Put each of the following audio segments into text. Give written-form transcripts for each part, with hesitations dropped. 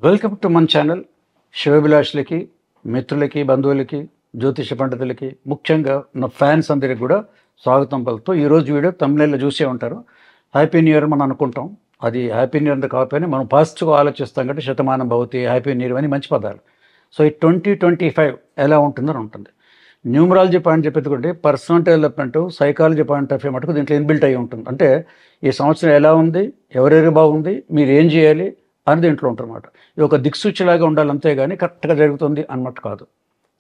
Welcome to మన channel. శివభిలాషులకి, మిత్రులకి, బంధువులకి, జ్యోతిష పండితులకి, ముఖ్యంగా నా ఫ్యాన్స్ అందరికి కూడా స్వాగతం పలుకుతూ ఈరోజు వీడియో తమిళలో చూసే ఉంటారు. హ్యాపీ న్యూ ఇయర్ మనం అనుకుంటాం. అది హ్యాపీ న్యూ ఇయర్ అంతా కాకపోయినా మనం పాజిటివ్గా ఆలోచిస్తాం కాబట్టి Shatamanam Bhavati, happy new year అని మంచి పదాలు. సో ఈ 2025 ఎలా ఉంటుందని ఉంటుంది. న్యూమరాలజీ పాయింట్ చెప్పేది personality development, psychology point of view మటుకు దీంట్లో ఇన్బిల్ట్ అయి ఉంటుంది. అంటే ఈ సంవత్సరం ఎలా ఉంది, ఎవరెవరి బాగుంది, మీరు ఏం చేయాలి అని దీంట్లో ఉంటుందన్నమాట. ఇది ఒక దిక్సూచిలాగా ఉండాలి, అంతేగాని కరెక్ట్గా జరుగుతుంది అన్నమాట కాదు.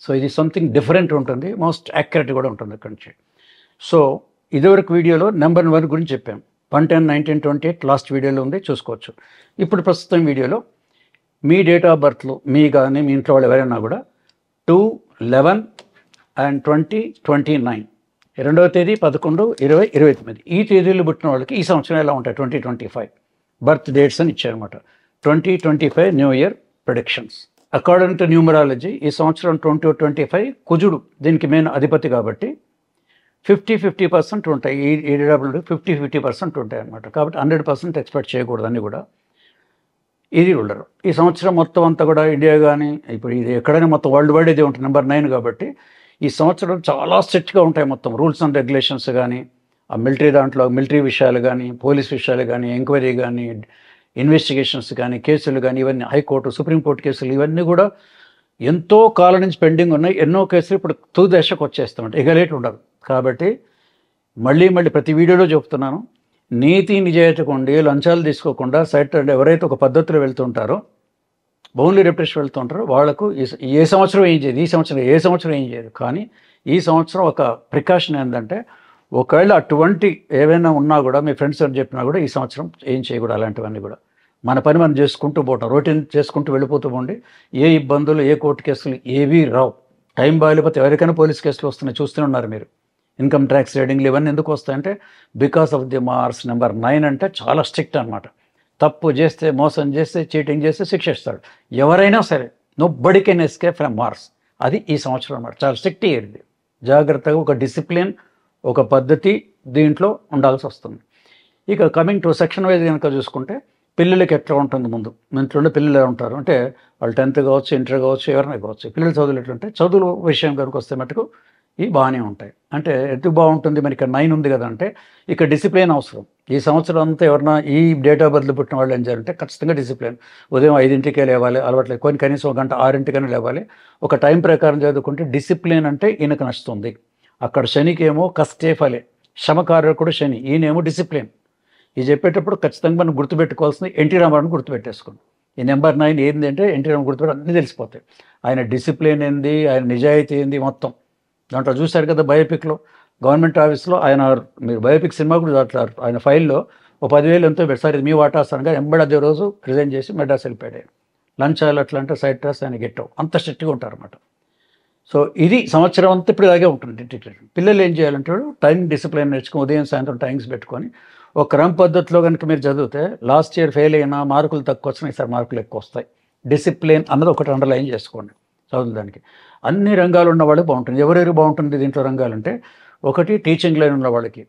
సో ఇది సంథింగ్ డిఫరెంట్ ఉంటుంది, మోస్ట్ యాక్యురేట్ కూడా ఉంటుంది అక్కడి నుంచి. సో ఇదివరకు వీడియోలో నెంబర్ 1 గురించి చెప్పాం. 1/10/1928 లాస్ట్ వీడియోలో ఉంది, చూసుకోవచ్చు. ఇప్పుడు ప్రస్తుతం వీడియోలో మీ డేట్ ఆఫ్ బర్త్లో మీ కానీ మీ ఇంట్లో వాళ్ళు ఎవరైనా కూడా 2, 11 and 2029 2వ తేదీ 11, 20, 29 ఈ తేదీలు పుట్టిన వాళ్ళకి ఈ సంవత్సరం ఎలా ఉంటాయి 2025 బర్త్ డేట్స్ అని ఇచ్చారన్నమాట. 2025 new year predictions according to numerology. ఈ సంవత్సరం 2025 కుజుడు దీనికి మెయిన్ అధిపతి కాబట్టి 50% ఉంటాయి. ఈ డబ్బులు 50% ఉంటాయి అన్నమాట. కాబట్టి 100% ఎక్స్పెక్ట్ చేయకూడదు అన్నీ కూడా. ఇది ఉండరు. ఈ సంవత్సరం మొత్తం అంతా కూడా ఇండియా కానీ ఇప్పుడు ఇది ఎక్కడైనా మొత్తం వరల్డ్ వైడ్ ఇదే ఉంటుంది, నెంబర్ 9 కాబట్టి ఈ సంవత్సరం చాలా స్ట్రిక్ట్గా ఉంటాయి. మొత్తం రూల్స్ అండ్ రెగ్యులేషన్స్ కానీ, ఆ మిలిటరీ దాంట్లో మిలిటరీ విషయాలు కానీ, పోలీస్ విషయాలు కానీ, ఎంక్వైరీ కానీ, ఇన్వెస్టిగేషన్స్ కానీ, కేసులు కానీ, ఇవన్నీ హైకోర్టు, సుప్రీంకోర్టు కేసులు ఇవన్నీ కూడా ఎంతో కాలం నుంచి పెండింగ్ ఉన్నాయి. ఎన్నో కేసులు ఇప్పుడు తుది దశకు వచ్చేస్తామంటే ఇక లేట్ ఉండదు. కాబట్టి మళ్ళీ ప్రతి వీడియోలో చెప్తున్నాను, నీతి నిజాయితీగా ఉండి లంచాలు తీసుకోకుండా సైట్ ఎవరైతే ఒక పద్ధతిలో వెళ్తుంటారో, ఓన్లీ రెప్యుటేషన్ వెళ్తుంటారో వాళ్ళకు ఏ సంవత్సరం ఏం చేయదు, ఏ సంవత్సరం ఏం చేయదు. కానీ ఈ సంవత్సరం ఒక ప్రికాషన్ ఏంటంటే, ఒకవేళ అటువంటి ఏవైనా ఉన్నా కూడా మీ ఫ్రెండ్స్ అని చెప్పినా కూడా ఈ సంవత్సరం ఏం చేయకూడదు. అలాంటివన్నీ కూడా మన పని మనం చేసుకుంటూ పోవటం, రొటీన్ చేసుకుంటూ వెళ్ళిపోతూ పోండి. ఏ ఇబ్బందులు, ఏ కోర్టు కేసులు ఏవీ రావు. టైం బాగాలేకపోతే ఎవరికైనా పోలీస్ కేసులు వస్తున్నాయి, చూస్తూనే ఉన్నారు మీరు. ఇన్కమ్ ట్యాక్స్ రేడింగ్లు ఇవన్నీ ఎందుకు వస్తాయంటే because of the Mars number 9 అంటే చాలా స్ట్రిక్ట్ అనమాట. తప్పు చేస్తే, మోసం చేస్తే, చీటింగ్ చేస్తే శిక్షిస్తాడు ఎవరైనా సరే. Nobody can escape from Mars. అది ఈ సంవత్సరం అన్నమాట. చాలా స్ట్రిక్ట్ ఇయర్ ఇది. జాగ్రత్తగా ఒక డిసిప్లిన్, ఒక పద్ధతి దీంట్లో ఉండాల్సి వస్తుంది. ఇక కమింగ్ టు సెక్షన్ వైజ్ కనుక చూసుకుంటే పిల్లలకి ఎట్లా ఉంటుంది, ముందు ఇంట్లో పిల్లలు ఎలా ఉంటారు అంటే వాళ్ళు 10th కావచ్చు, ఇంటర్ కావచ్చు, ఎవరైనా కావచ్చు. పిల్లల చదువులు ఎట్లుంటే చదువుల విషయం కనుక వస్తే మటుకు ఇవి బాగానే ఉంటాయి. అంటే ఎందుకు బాగుంటుంది, మరి ఇక్కడ 9 ఉంది కదా అంటే ఇక్కడ డిసిప్లిన్ అవసరం. ఈ సంవత్సరం అంతా ఎవరైనా ఈ డేట్ ఆఫ్ బర్త్లు పుట్టిన వాళ్ళు ఏం చేయాలంటే ఖచ్చితంగా డిసిప్లిన్. ఉదయం 5ంటికే లేవాలి, అలవాట్లేదు. కొన్ని కనీసం 1 గంట 6ంటికైనా లేవాలి. ఒక టైం ప్రకారం చదువుకుంటే డిసిప్లిన్ అంటే ఈయనకు నచ్చుతుంది. అక్కడ శనికి ఏమో కష్టే ఫలే, శ్రమకారకుడు శని, ఈయనేమో డిసిప్లిన్. ఇది చెప్పేటప్పుడు ఖచ్చితంగా మనం గుర్తుపెట్టుకోవాల్సింది ఎన్టీ రామారావుని గుర్తుపెట్టేసుకోండి. ఈ నెంబర్ 9 ఏంది అంటే ఎన్టీ రామారావు గుర్తుపెట్టి అన్నీ తెలిసిపోతాయి. ఆయన డిసిప్లిన్ ఏంది, ఆయన నిజాయితీ ఏంది మొత్తం. దాంట్లో చూశారు కదా బయోపిక్లో, గవర్నమెంట్ ఆఫీస్లో ఆయన, మీరు బయోపిక్ సినిమా కూడా చూస్తారు, ఆయన ఫైల్లో ఓ 10,000 ఎంతో పెడతారు, ఇది మీ వాటాస్తానుగా ఎంబడి అదే రోజు రిజైన్ చేసి మెడ్రాస్ వెళ్ళిపోయాడు. లంచాలు అట్లా అంటే సైడ్ ట్రాస్ ఆయన గెట్టవు, అంత స్ట్రిక్ట్గా ఉంటారన్నమాట. సో ఇది సంవత్సరం అంతా ఇప్పుడు ఇలాగే ఉంటుంది. పిల్లలు ఏం చేయాలంటే టైం డిసిప్లిన్ నేర్చుకుని ఉదయం సాయంత్రం టైమ్స్ పెట్టుకొని ఒక క్రమ పద్ధతిలో కనుక మీరు చదివితే లాస్ట్ ఇయర్ ఫెయిల్ అయినా, మార్కులు తక్కువ వచ్చినా ఈసారి మార్కులు ఎక్కువ వస్తాయి. డిసిప్లిన్ అన్నది ఒకటి అండర్లైన్ చేసుకోండి చదువు. దానికి అన్ని రంగాలు ఉన్న వాళ్ళకి బాగుంటుంది. ఎవరెవరు బాగుంటుంది దీంట్లో రంగాలంటే, ఒకటి టీచింగ్ లైన్ ఉన్న వాళ్ళకి,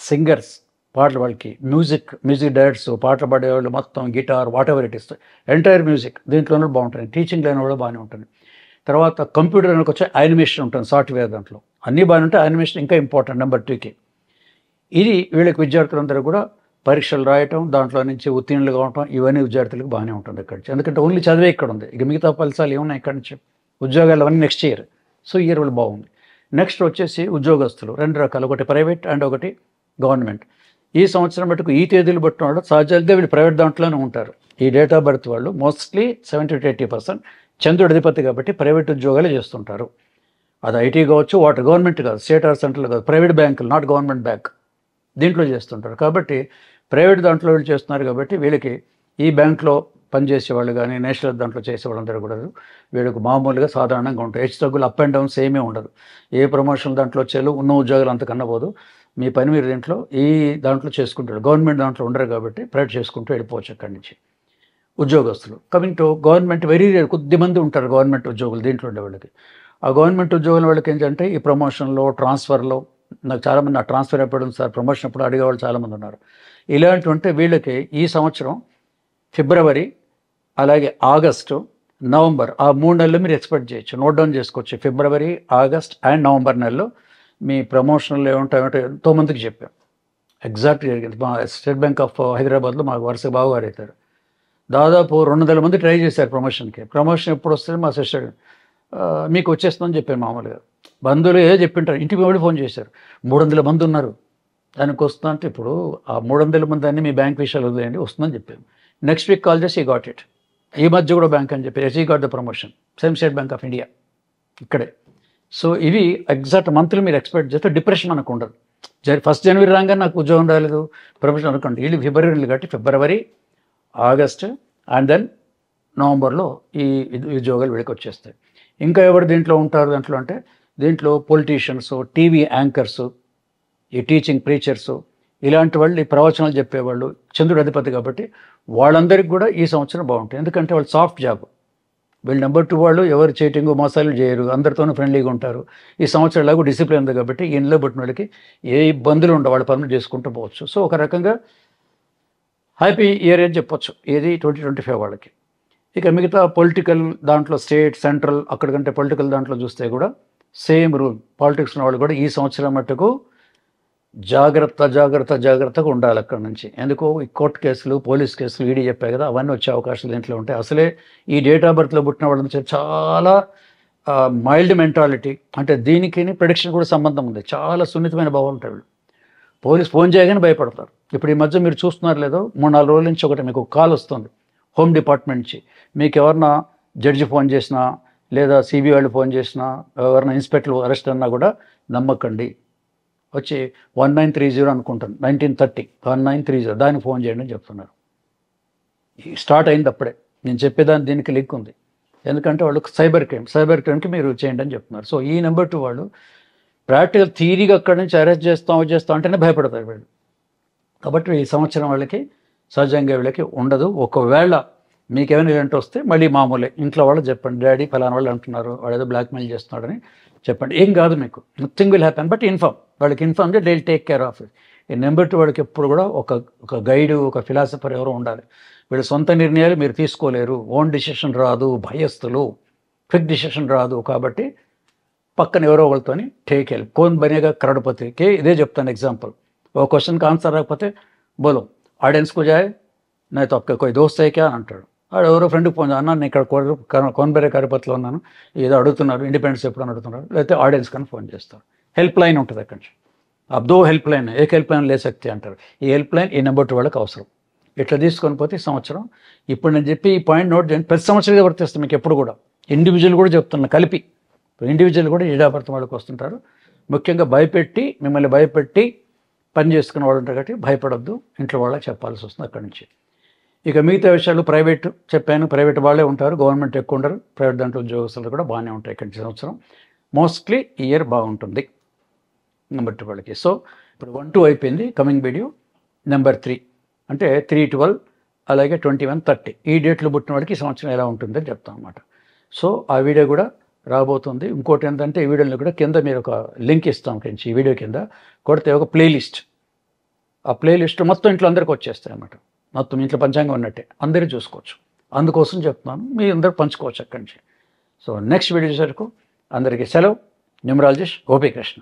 సింగర్స్ పాటలు, వాళ్ళకి మ్యూజిక్ డైరెక్టర్స్, పాటలు పాడేవాళ్ళు, మొత్తం guitar what ever it is entire music దీంట్లోనే బాగుంటుంది. టీచింగ్ లైన్ కూడా బాగానే ఉంటుంది. తర్వాత కంప్యూటర్ అనేది వచ్చే యానిమేషన్ ఉంటుంది, సాఫ్ట్వేర్ దాంట్లో అన్నీ బాగానే ఉంటాయి. యానిమేషన్ ఇంకా ఇంపార్టెంట్ నెంబర్ 2కి. ఇది వీళ్ళకి విద్యార్థులందరూ కూడా పరీక్షలు రాయటం, దాంట్లో నుంచి ఉత్తీర్ణులు కావటం, ఇవన్నీ విద్యార్థులకు బాగానే ఉంటుంది ఇక్కడి నుంచి. ఎందుకంటే ఓన్లీ చదివే ఇక్కడ ఉంది, ఇక మిగతా ఫలితాలు ఏమున్నాయి ఇక్కడి నుంచి. ఉద్యోగాలు అవన్నీ నెక్స్ట్ ఇయర్. సో ఇయర్ వాళ్ళు బాగుంది. నెక్స్ట్ వచ్చేసి ఉద్యోగస్తులు 2 రకాలు, ఒకటి ప్రైవేట్ అండ్ ఒకటి గవర్నమెంట్. ఈ సంవత్సరం మటుకు ఈ తేదీలు బట్టిన వాళ్ళు సహజంగా వీళ్ళు ప్రైవేట్ దాంట్లోనే ఉంటారు. ఈ డేట్ ఆఫ్ బర్త్ వాళ్ళు మోస్ట్లీ 70 to 80% చంద్రుడి అధిపతి కాబట్టి ప్రైవేట్ ఉద్యోగాలే చేస్తుంటారు. అది ఐటీ కావచ్చు, వాటర్ గవర్నమెంట్ కాదు, స్టేట్ ఆర్ సెంట్రల్ కాదు, ప్రైవేట్ బ్యాంకులు, నాట్ గవర్నమెంట్ బ్యాంక్, దీంట్లో చేస్తుంటారు. కాబట్టి ప్రైవేట్ దాంట్లో వీళ్ళు చేస్తున్నారు కాబట్టి వీళ్ళకి ఈ బ్యాంక్లో పనిచేసే వాళ్ళు కానీ, నేషనల్ దాంట్లో చేసే వాళ్ళందరూ కూడా వీళ్ళకి మామూలుగా సాధారణంగా ఉంటాయి. హెచ్చు తగ్గులు, అప్ అండ్ డౌన్స్ ఏమీ ఉండదు. ఏ ప్రమోషన్ దాంట్లో వచ్చేలు ఉన్న ఉద్యోగాలు అంతకన్నా పోదు. మీ పని మీరు దీంట్లో ఈ దాంట్లో చేసుకుంటారు. గవర్నమెంట్ దాంట్లో ఉండరు కాబట్టి ప్రైవేట్ చేసుకుంటూ వెళ్ళిపోవచ్చు అక్కడి నుంచి. ఉద్యోగస్తులు coming to government, very rare, కొద్దిమంది ఉంటారు గవర్నమెంట్ ఉద్యోగులు దీంట్లో ఉండే వాళ్ళకి. ఆ గవర్నమెంట్ ఉద్యోగుల వాళ్ళకి ఏంటంటే ఈ ప్రమోషన్లో, ట్రాన్స్ఫర్లో, నాకు చాలామంది నా ట్రాన్స్ఫర్ ఎప్పుడు సార్, ప్రమోషన్ ఎప్పుడు అడిగేవాళ్ళు చాలామంది ఉన్నారు. ఇలాంటివంటే వీళ్ళకి ఈ సంవత్సరం ఫిబ్రవరి అలాగే ఆగస్టు, నవంబర్, ఆ 3 నెలలు మీరు ఎక్స్పెక్ట్ చేయొచ్చు. నోట్ డౌన్ చేసుకోవచ్చు. ఫిబ్రవరి, ఆగస్ట్ అండ్ నవంబర్ నెలలో మీ ప్రమోషన్లు ఏముంటాయో ఎంతోమందికి చెప్పాం. ఎగ్జాక్ట్గా జరిగింది. మా స్టేట్ బ్యాంక్ ఆఫ్ హైదరాబాద్లో మాకు వరుస బావగారు అవుతారు. దాదాపు 200 మంది ట్రై చేశారు ప్రమోషన్కి. ప్రమోషన్ ఎప్పుడు వస్తుంది మా సిస్టర్ మీకు వచ్చేస్తుందని చెప్పాను. మామూలుగా బంధువులు ఏదో చెప్పింటారు, ఇంటికి వెళ్ళి ఫోన్ చేశారు. 300 మంది ఉన్నారు దానికి వస్తుందంటే, అంటే ఇప్పుడు ఆ 300 మంది అన్ని మీ బ్యాంక్ విషయాలు వదిలేయండి, వస్తుందని చెప్పాను. నెక్స్ట్ వీక్ కాల్ చేసి ఈ గాట్ ఇట్. ఈ మధ్య కూడా బ్యాంక్ అని చెప్పి ఎస్ ఈ got the promotion, same state bank of India ఇక్కడే. సో ఇవి ఎగ్జాక్ట్ మంత్లు మీరు ఎక్స్పెక్ట్ చేస్తే డిప్రెషన్ మనకు ఉండదు. 1 జనవరి రాగానే నాకు ఉద్యోగం రాలేదు ప్రమోషన్ అనుకోండి. వీళ్ళు ఫిబ్రవరి కాబట్టి ఫిబ్రవరి, ఆగస్ట్ అండ్ దెన్ నవంబర్లో ఈ ఉద్యోగాలు వీళ్ళకి వచ్చేస్తాయి. ఇంకా ఎవరు దీంట్లో ఉంటారు దాంట్లో అంటే, దీంట్లో పొలిటీషియన్స్, టీవీ యాంకర్స్, ఈ టీచింగ్ ప్రీచర్స్, ఇలాంటి వాళ్ళు, ఈ ప్రవచనాలు చెప్పేవాళ్ళు, చంద్రుడు అధిపతి కాబట్టి వాళ్ళందరికీ కూడా ఈ సంవత్సరం బాగుంటుంది. ఎందుకంటే వాళ్ళు సాఫ్ట్ జాబ్. వీళ్ళు నెంబర్ 2 వాళ్ళు ఎవరు చీటింగ్ మోసాలు చేయరు, అందరితోనూ ఫ్రెండ్లీగా ఉంటారు. ఈ సంవత్సరం ఎలాగో డిసిప్లిన్ ఉంది కాబట్టి ఇంట్లో పుట్టిన వాళ్ళకి ఏ ఇబ్బందులు ఉండవు, వాళ్ళ పనులు చేసుకుంటూ పోవచ్చు. సో ఒక రకంగా హ్యాపీ ఇయర్ అని చెప్పొచ్చు ఏది 2025 వాళ్ళకి. ఇక మిగతా పొలిటికల్ దాంట్లో స్టేట్, సెంట్రల్, అక్కడికంటే పొలిటికల్ దాంట్లో చూస్తే కూడా సేమ్ రూల్. పాలిటిక్స్ ఉన్న వాళ్ళు కూడా ఈ సంవత్సరం మట్టుకు జాగ్రత్తగా ఉండాలి అక్కడ నుంచి. ఎందుకో ఈ కోర్టు కేసులు, పోలీస్ కేసులు, ఈడీ చెప్పాయి కదా, అవన్నీ వచ్చే అవకాశాలు దీంట్లో ఉంటాయి. అసలే ఈ డేట్ ఆఫ్ బర్త్లో పుట్టిన వాళ్ళ నుంచి చాలా మైల్డ్ మెంటాలిటీ, అంటే దీనికి ప్రెడిక్షన్ కూడా సంబంధం ఉంది. చాలా సున్నితమైన భావం ఉంటాయి వీళ్ళు. పోలీస్ ఫోన్ చేయగానే భయపడతారు. ఇప్పుడు ఈ మధ్య మీరు చూస్తున్నారు లేదో, 3-4 రోజుల నుంచి ఒకటి మీకు కాల్ వస్తుంది హోమ్ డిపార్ట్మెంట్ నుంచి. మీకు ఎవరన్నా జడ్జి ఫోన్ చేసినా, లేదా సిబిఐ వాళ్ళు ఫోన్ చేసినా, ఎవరైనా ఇన్స్పెక్టర్లు అరెస్ట్ అన్నా కూడా నమ్మకండి. వచ్చి 1930 అనుకుంటాను, 1930 1930 దానికి ఫోన్ చేయండి అని చెప్తున్నారు. స్టార్ట్ అయింది అప్పుడే. నేను చెప్పేదాన్ని దీనికి లింక్ ఉంది. ఎందుకంటే వాళ్ళు సైబర్ క్రైమ్కి మీరు చేయండి అని చెప్తున్నారు. సో ఈ నెంబర్ 2 వాళ్ళు ప్రాక్టికల్ థియరీగా అక్కడి నుంచి అరెస్ట్ చేస్తాం అంటేనే భయపడతారు వీళ్ళు. కాబట్టి ఈ సంవత్సరం వాళ్ళకి సహజంగా వీళ్ళకి ఉండదు. ఒకవేళ మీకేమైనా ఇలాంటి వస్తే మళ్ళీ మామూలే, ఇంట్లో వాళ్ళు చెప్పండి, డాడీ ఫలానా వాళ్ళు అంటున్నారు, వాడు ఏదో బ్లాక్మెయిల్ చేస్తున్నాడని చెప్పండి. ఏం కాదు, మీకు నథింగ్ విల్ హ్యాపెన్, బట్ వాళ్ళకి inform they will take care of it. ఈ నెంబర్ 2 వాడికి ఎప్పుడు కూడా ఒక గైడు, ఒక ఫిలాసఫర్ ఎవరో ఉండాలి. వీళ్ళ సొంత నిర్ణయాలు మీరు తీసుకోలేరు, ఓన్ డిసిషన్ రాదు, భయస్థులు, క్విక్ డిసిషన్ రాదు. కాబట్టి పక్కన ఎవరో వాళ్ళతోని టేక్ హెల్ప్. కోన్ బనేగా కరోడ్పతికి ఇదే చెప్తాను ఎగ్జాంపుల్. ఒక క్వశ్చన్కి ఆన్సర్ రాకపోతే బోలో ఆడియన్స్కు జాయ్ నేను తప్ప కోయి దోస్త్ అయ్యా అని అంటాడు. వాడు ఎవరో ఫ్రెండ్కి ఫోన్ అన్న నేను ఇక్కడ కోన్ బరే కరోడ్పతిలో ఉన్నాను, ఏదో అడుగుతున్నారు, ఇండిపెండెన్స్ ఎప్పుడని అడుగుతున్నారు, లేకపోతే ఆడియన్స్ కానీ ఫోన్ చేస్తారు. హెల్ప్ లైన్ ఉంటుంది అక్కడి నుంచి. అబ్దో హెల్ప్ లైన్, ఏ హెల్ప్ లైన్ లే శక్తి అంటారు. ఈ హెల్ప్ లైన్ ఈ నెంబర్ 2 వాళ్ళకి అవసరం. ఇట్లా తీసుకొని పోతే ఈ సంవత్సరం, ఇప్పుడు నేను చెప్పి ఈ పాయింట్ నోట్ చేయండి, ప్రతి సంవత్సరం వర్తిస్తుంది మీకు ఎప్పుడు కూడా. ఇండివిజువల్ కూడా చెప్తున్నా కలిపి. ఇండివిజువల్ కూడా ఈడాభర్తం వాళ్ళకి వస్తుంటారు. ముఖ్యంగా మిమ్మల్ని భయపెట్టి పని చేసుకున్న వాళ్ళు ఉంటారు కాబట్టి భయపడొద్దు, ఇంట్లో వాళ్ళకి చెప్పాల్సి వస్తుంది అక్కడి నుంచి. ఇక మిగతా విషయాలు ప్రైవేట్ చెప్పాను, ప్రైవేట్ వాళ్ళే ఉంటారు, గవర్నమెంట్ ఎక్కువ ఉండరు. ప్రైవేట్ దాంట్లో ఉద్యోగస్తులు కూడా బాగానే ఉంటాయి ఇక్కడి సంవత్సరం. మోస్ట్లీ ఇయర్ బాగుంటుంది నెంబర్ 2 వాళ్ళకి. సో ఇప్పుడు 1-2 అయిపోయింది. కమింగ్ వీడియో నెంబర్ 3 అంటే 3-12 అలాగే 21-30 ఈ డేట్లు పుట్టిన వాడికి ఈ సంవత్సరం ఎలా ఉంటుందని చెప్తాం అన్నమాట. సో ఆ వీడియో కూడా రాబోతుంది. ఇంకోటి ఏంటంటే ఈ వీడియోలో కూడా కింద మీరు ఒక లింక్ ఇస్తాం ఫ్రెండ్స్. ఈ వీడియో కింద కొడితే ఒక ప్లేలిస్ట్, ఆ ప్లేలిస్ట్ మొత్తం ఇంట్లో అందరికీ వచ్చేస్తాయి అన్నమాట. మొత్తం ఇంట్లో పంచాంగం ఉన్నట్టే అందరూ చూసుకోవచ్చు. అందుకోసం చెప్తున్నాను, మీ అందరూ పంచుకోవచ్చు అక్కడి నుంచి. సో నెక్స్ట్ వీడియో వరకు అందరికీ సెలవు. న్యూమరాలజిస్ట్ గోపీకృష్ణ.